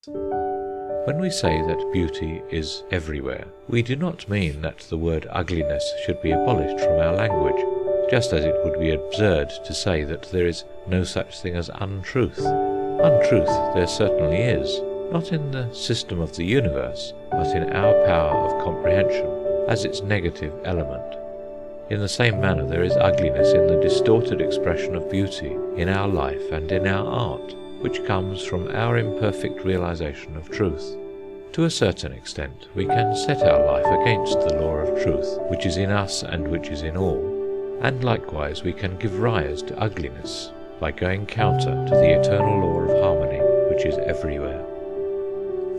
When we say that beauty is everywhere, we do not mean that the word ugliness should be abolished from our language, just as it would be absurd to say that there is no such thing as untruth. Untruth there certainly is, not in the system of the universe, but in our power of comprehension, as its negative element. In the same manner there is ugliness in the distorted expression of beauty in our life and in our art, which comes from our imperfect realization of truth. To a certain extent we can set our life against the law of truth, which is in us and which is in all, and likewise we can give rise to ugliness by going counter to the eternal law of harmony, which is everywhere.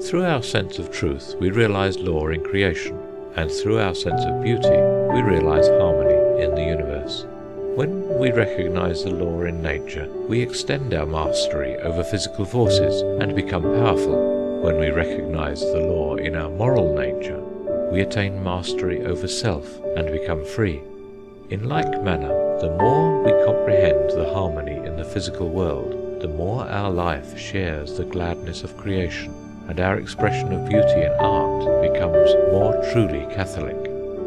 Through our sense of truth we realize law in creation, and through our sense of beauty we realize harmony in the universe. When we recognize the law in nature, we extend our mastery over physical forces and become powerful. When we recognize the law in our moral nature, we attain mastery over self and become free. In like manner, the more we comprehend the harmony in the physical world, the more our life shares the gladness of creation, and our expression of beauty in art becomes more truly Catholic.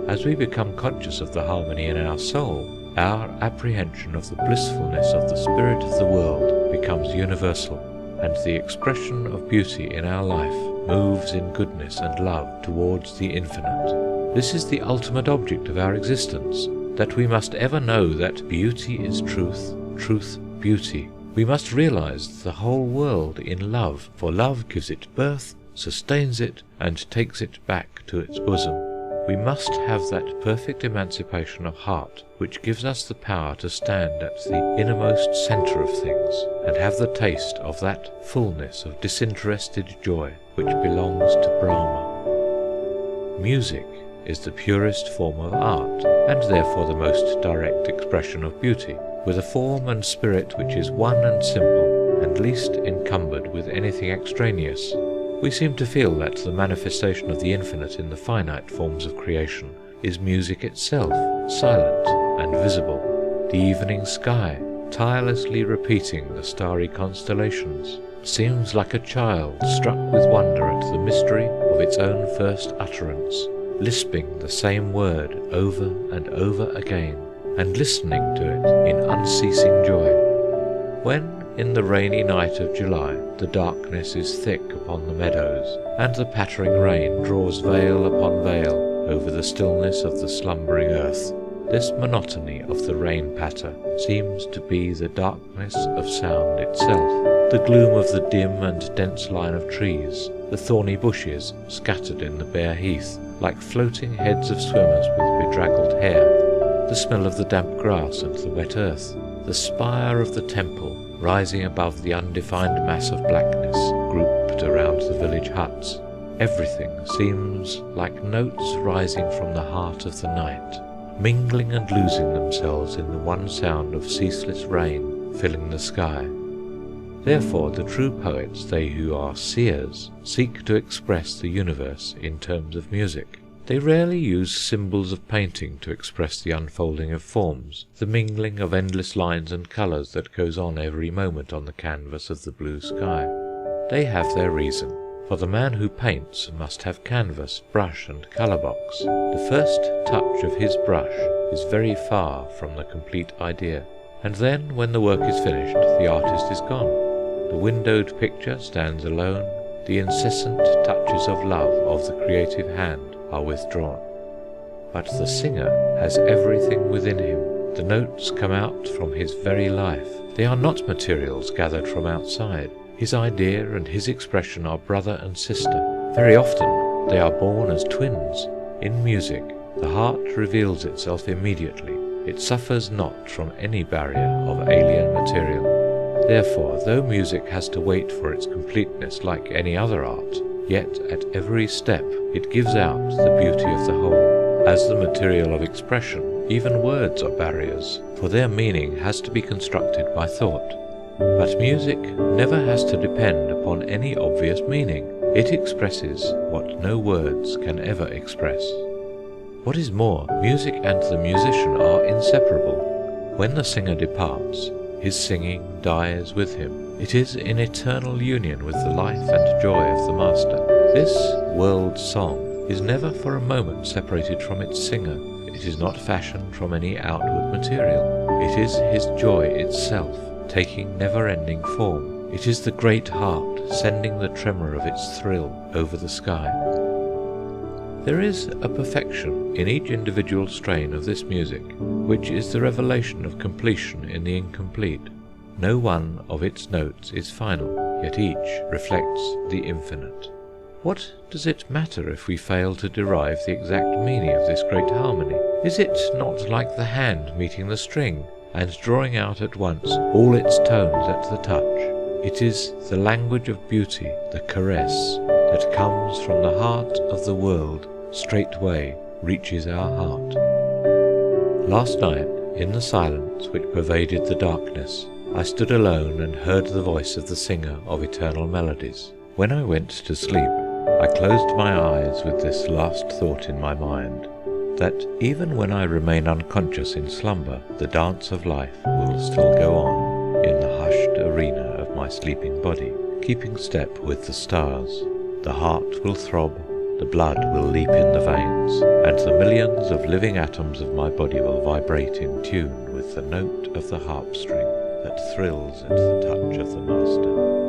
As we become conscious of the harmony in our soul, our apprehension of the blissfulness of the spirit of the world becomes universal, and the expression of beauty in our life moves in goodness and love towards the infinite. This is the ultimate object of our existence, that we must ever know that beauty is truth, truth beauty. We must realize the whole world in love, for love gives it birth, sustains it, and takes it back to its bosom. We must have that perfect emancipation of heart which gives us the power to stand at the innermost centre of things, and have the taste of that fullness of disinterested joy which belongs to Brahma. Music is the purest form of art, and therefore the most direct expression of beauty, with a form and spirit which is one and simple, and least encumbered with anything extraneous. We seem to feel that the manifestation of the infinite in the finite forms of creation is music itself, silent and visible. The evening sky, tirelessly repeating the starry constellations, seems like a child struck with wonder at the mystery of its own first utterance, lisping the same word over and over again, and listening to it in unceasing joy. When, in the rainy night of July, the darkness is thick upon the meadows, and the pattering rain draws veil upon veil over the stillness of the slumbering earth, this monotony of the rain patter seems to be the darkness of sound itself, the gloom of the dim and dense line of trees, the thorny bushes scattered in the bare heath, like floating heads of swimmers with bedraggled hair, the smell of the damp grass and the wet earth, the spire of the temple rising above the undefined mass of blackness grouped around the village huts. Everything seems like notes rising from the heart of the night, mingling and losing themselves in the one sound of ceaseless rain filling the sky. Therefore the true poets, they who are seers, seek to express the universe in terms of music. They rarely use symbols of painting to express the unfolding of forms, the mingling of endless lines and colours that goes on every moment on the canvas of the blue sky. They have their reason, for the man who paints must have canvas, brush and colour box. The first touch of his brush is very far from the complete idea, and then when the work is finished the artist is gone. The windowed picture stands alone, the incessant touches of love of the creative hand are withdrawn. But the singer has everything within him. The notes come out from his very life. They are not materials gathered from outside. His idea and his expression are brother and sister. Very often they are born as twins. In music, the heart reveals itself immediately. It suffers not from any barrier of alien material. Therefore, though music has to wait for its completeness like any other art, yet at every step it gives out the beauty of the whole. As the material of expression, even words are barriers, for their meaning has to be constructed by thought. But music never has to depend upon any obvious meaning. It expresses what no words can ever express. What is more, music and the musician are inseparable. When the singer departs, his singing dies with him. It is in eternal union with the life and joy of the Master. This world song is never for a moment separated from its singer. It is not fashioned from any outward material. It is his joy itself, taking never-ending form. It is the great heart sending the tremor of its thrill over the sky. There is a perfection in each individual strain of this music, which is the revelation of completion in the incomplete. No one of its notes is final, yet each reflects the infinite. What does it matter if we fail to derive the exact meaning of this great harmony? Is it not like the hand meeting the string, and drawing out at once all its tones at the touch? It is the language of beauty, the caress, that comes from the heart of the world, straightway reaches our heart. Last night, in the silence which pervaded the darkness, I stood alone and heard the voice of the singer of eternal melodies. When I went to sleep, I closed my eyes with this last thought in my mind, that even when I remain unconscious in slumber, the dance of life will still go on in the hushed arena of my sleeping body, keeping step with the stars. The heart will throb, the blood will leap in the veins, and the millions of living atoms of my body will vibrate in tune with the note of the harp string that thrills at the touch of the Master.